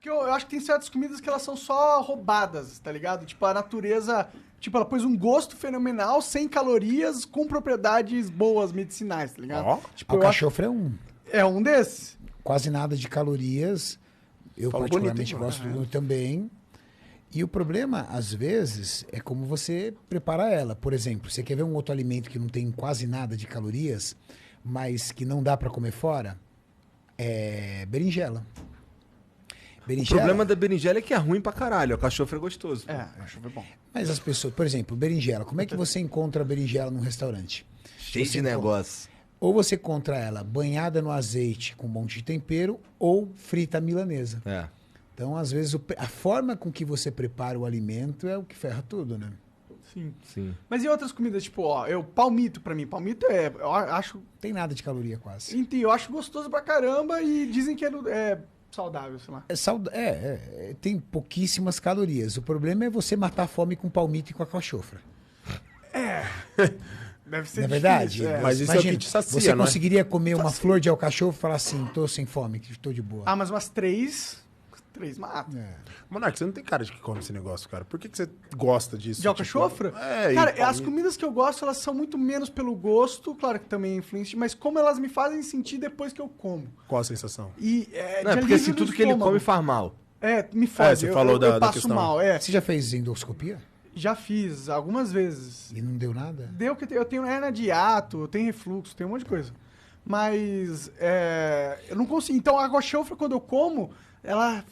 Porque eu acho que tem certas comidas que elas são só roubadas, tá ligado? Tipo, a natureza... Tipo, ela pôs um gosto fenomenal, sem calorias, com propriedades boas medicinais, tá ligado? Ó, Tipo, eu acho... Alcachofra é um. É um desses. Quase nada de calorias. Eu Falou particularmente bonito, hein, gosto muito também. E o problema, às vezes, é como você prepara ela. Por exemplo, você quer ver um outro alimento que não tem quase nada de calorias, mas que não dá para comer fora? É berinjela. O problema da berinjela é que é ruim pra caralho. O cachofre é gostoso. É, acho que é bom. Mas as pessoas, por exemplo, berinjela. Como é que você encontra a berinjela num restaurante? Cheio Você de negócio. Ou você encontra ela banhada no azeite com um monte de tempero, ou frita à milanesa. É. Então, às vezes, a forma com que você prepara o alimento é o que ferra tudo, né? Sim. Sim. Mas e outras comidas, tipo, ó, palmito pra mim. Palmito eu acho... Não tem nada de caloria quase. Enfim, eu acho gostoso pra caramba e dizem que é saudável, sei lá. Tem pouquíssimas calorias. O problema é você matar a fome com palmito e com a cachofra. Deve ser Não é verdade? difícil, é. Mas isso é o que te sacia, você não é? conseguiria comer uma flor de alcachofra e falar assim, tô sem fome, tô de boa. Ah, mas umas três mata. Monark, você não tem cara de que come esse negócio, cara. Por que você gosta disso? De alcachofra? Tipo, e Cara, as palmito? comidas que eu gosto, elas são muito menos pelo gosto, claro que também influencia, mas como elas me fazem sentir depois que eu como. Qual a sensação? E, Não, é de porque alívio assim, no tudo que ele estômago. come faz mal. Me fode. você falou da eu passo questão. mal, Você já fez endoscopia? Já fiz algumas vezes. E não deu nada? Deu que eu tenho hernia de hiato, eu tenho refluxo, tenho um monte de coisa. Mas eu não consigo. Então a alcachofra, quando eu como, ela...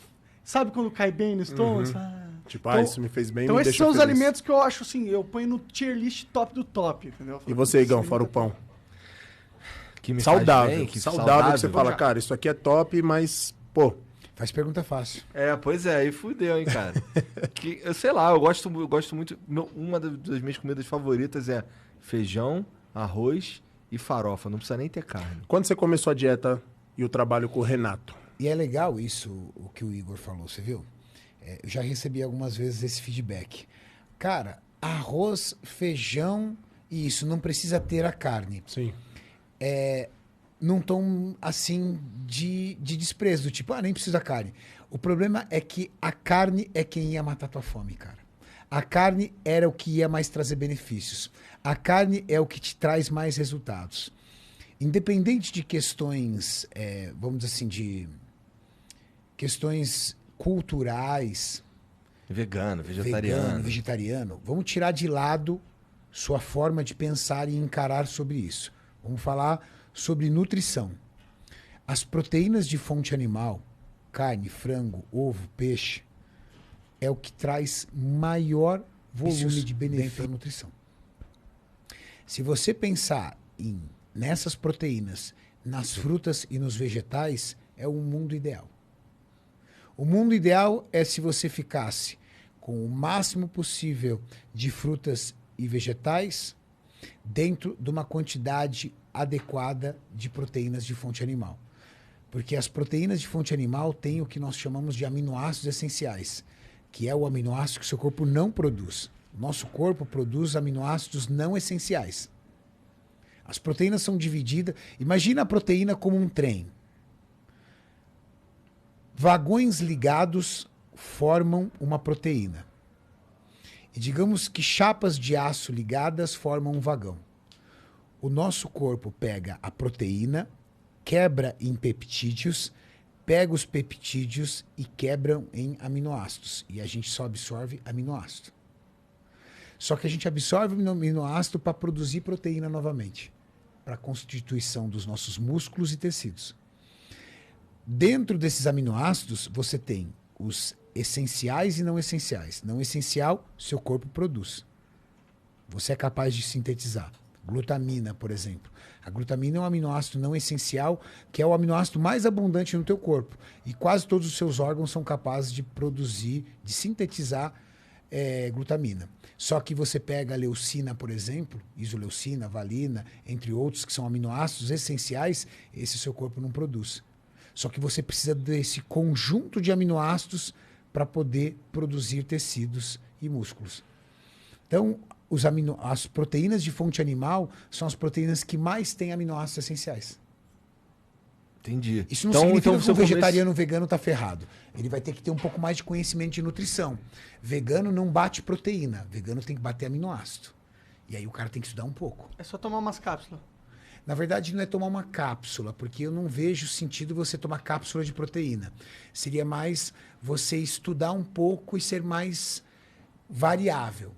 Sabe quando cai bem no estômago? Tipo, Então- isso me fez bem, Então me esses deixa são os feliz. alimentos que eu acho assim, eu ponho no tier list top do top, entendeu? E você, Igão, fora o pão? Que me faz Saudável. bem, que saudável que você fala, Já. cara, isso aqui é top, mas, pô, Faz pergunta fácil. É, pois é, aí fudeu, hein, cara. Eu sei lá, eu gosto muito. Uma das minhas comidas favoritas é feijão, arroz e farofa. Não precisa nem ter carne. quando você começou a dieta e o trabalho com o Renato? E é legal isso, o que o Igor falou, você viu? Eu já recebi algumas vezes esse feedback. Cara, arroz, feijão e isso, não precisa ter a carne. Sim. Num tom, assim, de desprezo, do tipo, nem precisa da carne. O problema é que a carne é quem ia matar tua fome, cara. A carne era o que ia mais trazer benefícios. A carne é o que te traz mais resultados. Independente de questões, vamos dizer assim, de questões culturais, Vegano, vegano, vegetariano, vamos tirar de lado sua forma de pensar e encarar sobre isso. Vamos falar sobre nutrição. As proteínas de fonte animal, carne, frango, ovo, peixe, é o que traz maior volume de benefício à nutrição. Se você pensar nessas proteínas, nas frutas e nos vegetais, é um mundo ideal. O mundo ideal é se você ficasse com o máximo possível de frutas e vegetais dentro de uma quantidade adequada de proteínas de fonte animal. Porque as proteínas de fonte animal têm o que nós chamamos de aminoácidos essenciais, que é o aminoácido que o seu corpo não produz. O nosso corpo produz aminoácidos não essenciais. As proteínas são divididas... Imagina a proteína como um trem. Vagões ligados formam uma proteína. E digamos que chapas de aço ligadas formam um vagão. O nosso corpo pega a proteína, quebra em peptídeos, pega os peptídeos e quebram em aminoácidos. E a gente só absorve aminoácido. Só que a gente absorve o aminoácido para produzir proteína novamente, para a constituição dos nossos músculos e tecidos. Dentro desses aminoácidos, você tem os essenciais e não essenciais. Não essencial, seu corpo produz. Você é capaz de sintetizar. Glutamina, por exemplo. A glutamina é um aminoácido não essencial, que é o aminoácido mais abundante no teu corpo. E quase todos os seus órgãos são capazes de produzir, de sintetizar glutamina. Só que você pega a leucina, por exemplo, isoleucina, valina, entre outros, que são aminoácidos essenciais, esse seu corpo não produz. Só que você precisa desse conjunto de aminoácidos para poder produzir tecidos e músculos. Então, as proteínas de fonte animal são as proteínas que mais têm aminoácidos essenciais. Entendi. Isso não significa que você o vegetariano vegano tá ferrado. Ele vai ter que ter um pouco mais de conhecimento de nutrição. Vegano não bate proteína. Vegano tem que bater aminoácido. E aí o cara tem que estudar um pouco. É só tomar umas cápsulas. Na verdade, não é tomar uma cápsula, porque eu não vejo sentido você tomar cápsula de proteína. Seria mais você estudar um pouco e ser mais variável.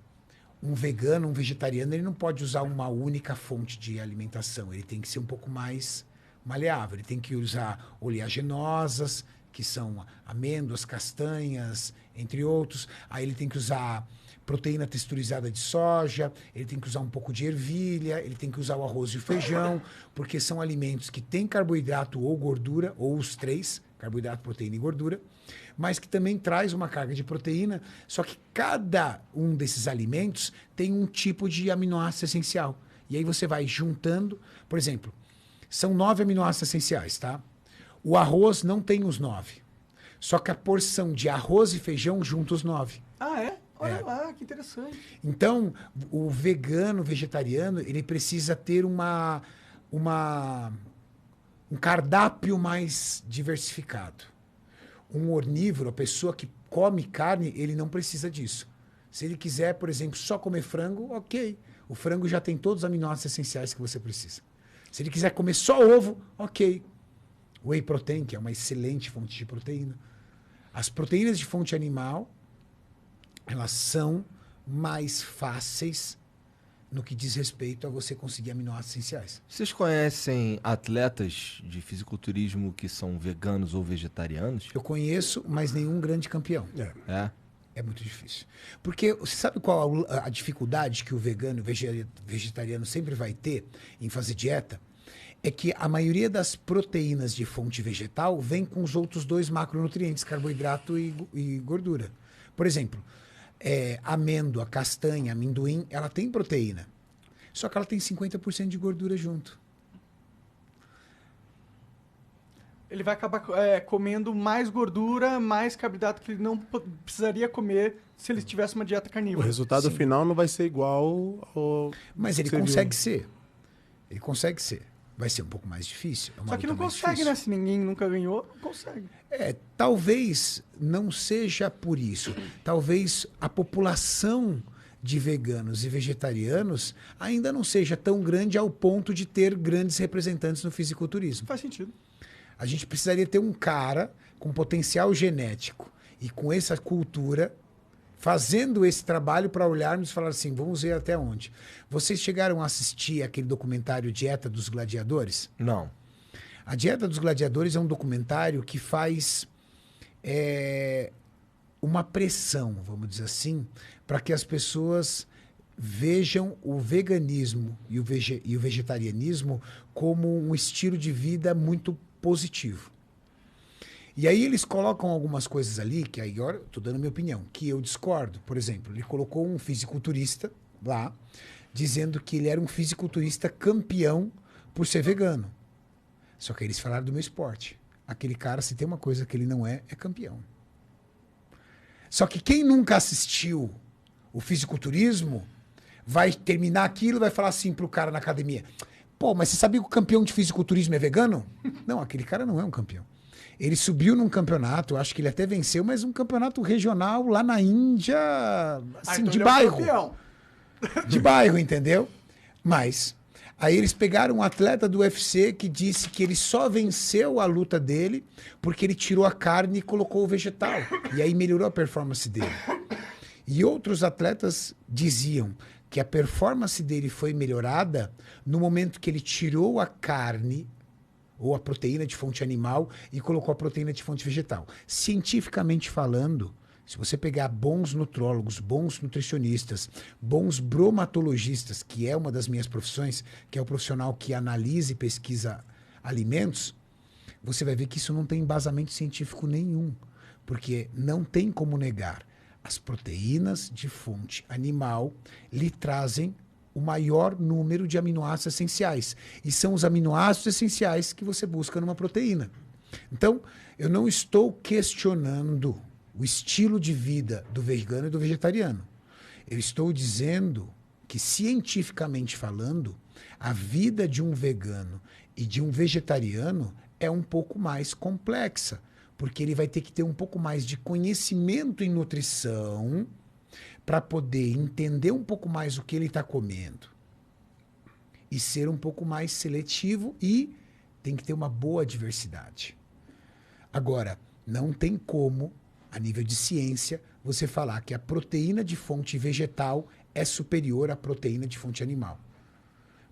Um vegano, um vegetariano, ele não pode usar uma única fonte de alimentação. Ele tem que ser um pouco mais maleável. Ele tem que usar oleaginosas, que são amêndoas, castanhas, entre outros. Aí ele tem que usar proteína texturizada de soja, ele tem que usar um pouco de ervilha, ele tem que usar o arroz e o feijão, porque são alimentos que têm carboidrato ou gordura, ou os três, carboidrato, proteína e gordura, mas que também traz uma carga de proteína, só que cada um desses alimentos tem um tipo de aminoácido essencial. E aí você vai juntando, por exemplo, são 9 aminoácidos essenciais, tá? O arroz não tem os 9. Só que a porção de arroz e feijão junta os 9. Ah, é? Olha lá, que interessante. Então, o vegano, o vegetariano, ele precisa ter um cardápio mais diversificado. Um onívoro, a pessoa que come carne, ele não precisa disso. Se ele quiser, por exemplo, só comer frango, ok. O frango já tem todos os aminoácidos essenciais que você precisa. Se ele quiser comer só ovo, ok. Whey protein, que é uma excelente fonte de proteína. As proteínas de fonte animal, elas são mais fáceis no que diz respeito a você conseguir aminoácidos essenciais. Vocês conhecem atletas de fisiculturismo que são veganos ou vegetarianos? Eu conheço, mas nenhum grande campeão. É. É muito difícil. Porque você sabe qual a dificuldade que o vegano e vegetariano sempre vai ter em fazer dieta? É que a maioria das proteínas de fonte vegetal vem com os outros dois macronutrientes, carboidrato e gordura. Por exemplo, amêndoa, castanha, amendoim, ela tem proteína. Só que ela tem 50% de gordura junto. Ele vai acabar comendo mais gordura, mais carboidrato que ele não precisaria comer se ele tivesse uma dieta O carnívora. resultado final não vai ser igual ao... Mas ele que você consegue viu. ser. Ele consegue ser. Vai ser um pouco mais difícil. É uma Só que não luta mais consegue, difícil. né? Se ninguém nunca ganhou, não consegue. Talvez não seja por isso. Talvez a população de veganos e vegetarianos ainda não seja tão grande ao ponto de ter grandes representantes no fisiculturismo. Faz sentido. A gente precisaria ter um cara com potencial genético e com essa cultura fazendo esse trabalho para olharmos e falar assim, vamos ver até onde. Vocês chegaram a assistir aquele documentário Dieta dos Gladiadores? Não. A Dieta dos Gladiadores é um documentário que faz uma pressão, vamos dizer assim, para que as pessoas vejam o veganismo e o vegetarianismo como um estilo de vida muito positivo. E aí eles colocam algumas coisas ali, que aí agora estou dando a minha opinião, que eu discordo. Por exemplo, ele colocou um fisiculturista lá, dizendo que ele era um fisiculturista campeão por ser vegano. Só que eles falaram do meu esporte. Aquele cara, se tem uma coisa que ele não é campeão. Só que quem nunca assistiu o fisiculturismo vai terminar aquilo e vai falar assim pro cara na academia, pô, mas você sabia que o campeão de fisiculturismo é vegano? Não, aquele cara não é um campeão. Ele subiu num campeonato, acho que ele até venceu, mas um campeonato regional lá na Índia, assim, então de ele é um bairro. campeão. De bairro, entendeu? Mas aí eles pegaram um atleta do UFC que disse que ele só venceu a luta dele porque ele tirou a carne e colocou o vegetal. E aí melhorou a performance dele. E outros atletas diziam que a performance dele foi melhorada no momento que ele tirou a carne ou a proteína de fonte animal e colocou a proteína de fonte vegetal. Cientificamente falando, se você pegar bons nutrólogos, bons nutricionistas, bons bromatologistas, que é uma das minhas profissões, que é o profissional que analisa e pesquisa alimentos, você vai ver que isso não tem embasamento científico nenhum, porque não tem como negar. As proteínas de fonte animal lhe trazem o maior número de aminoácidos essenciais. E são os aminoácidos essenciais que você busca numa proteína. Então, eu não estou questionando o estilo de vida do vegano e do vegetariano. Eu estou dizendo que, cientificamente falando, a vida de um vegano e de um vegetariano é um pouco mais complexa, porque ele vai ter que ter um pouco mais de conhecimento em nutrição para poder entender um pouco mais o que ele está comendo e ser um pouco mais seletivo, e tem que ter uma boa diversidade. Agora, não tem como, a nível de ciência, você falar que a proteína de fonte vegetal é superior à proteína de fonte animal.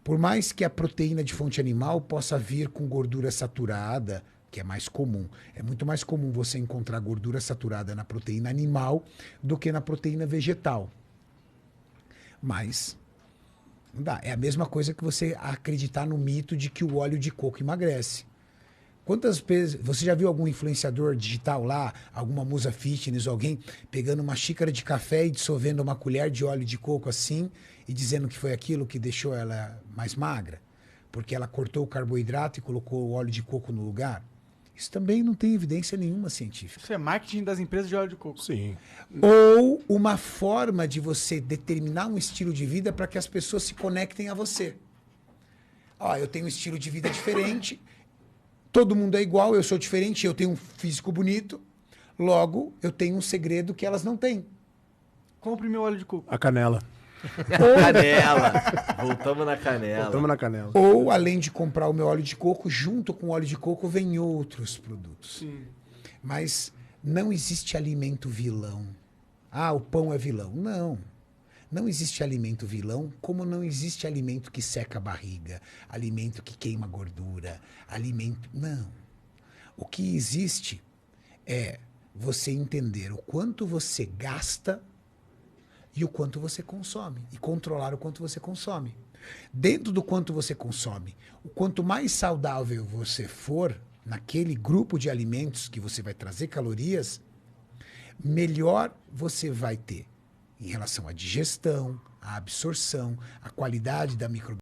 Por mais que a proteína de fonte animal possa vir com gordura saturada, que é mais comum. É muito mais comum você encontrar gordura saturada na proteína animal do que na proteína vegetal. Mas não dá. É a mesma coisa que você acreditar no mito de que o óleo de coco emagrece. Quantas vezes você já viu algum influenciador digital lá, alguma musa fitness, alguém pegando uma xícara de café e dissolvendo uma colher de óleo de coco assim e dizendo que foi aquilo que deixou ela mais magra? Porque ela cortou o carboidrato e colocou o óleo de coco no lugar? Isso também não tem evidência nenhuma científica. Isso é marketing das empresas de óleo de coco. Sim. Ou uma forma de você determinar um estilo de vida para que as pessoas se conectem a você. Ó, eu tenho um estilo de vida diferente, todo mundo é igual, eu sou diferente, eu tenho um físico bonito, logo eu tenho um segredo que elas não têm. Compre meu óleo de coco. A canela. Canela. Voltamos na canela. Tamo na canela. Ou, além de comprar o meu óleo de coco, junto com o óleo de coco vem outros produtos. Sim. Mas não existe alimento vilão. Ah, o pão é vilão. Não. Não existe alimento vilão, como não existe alimento que seca a barriga, alimento que queima gordura, alimento... Não. O que existe é você entender o quanto você gasta e o quanto você consome, e controlar o quanto você consome. Dentro do quanto você consome, o quanto mais saudável você for naquele grupo de alimentos que você vai trazer calorias, melhor você vai ter em relação à digestão, à absorção, à qualidade da microbiota.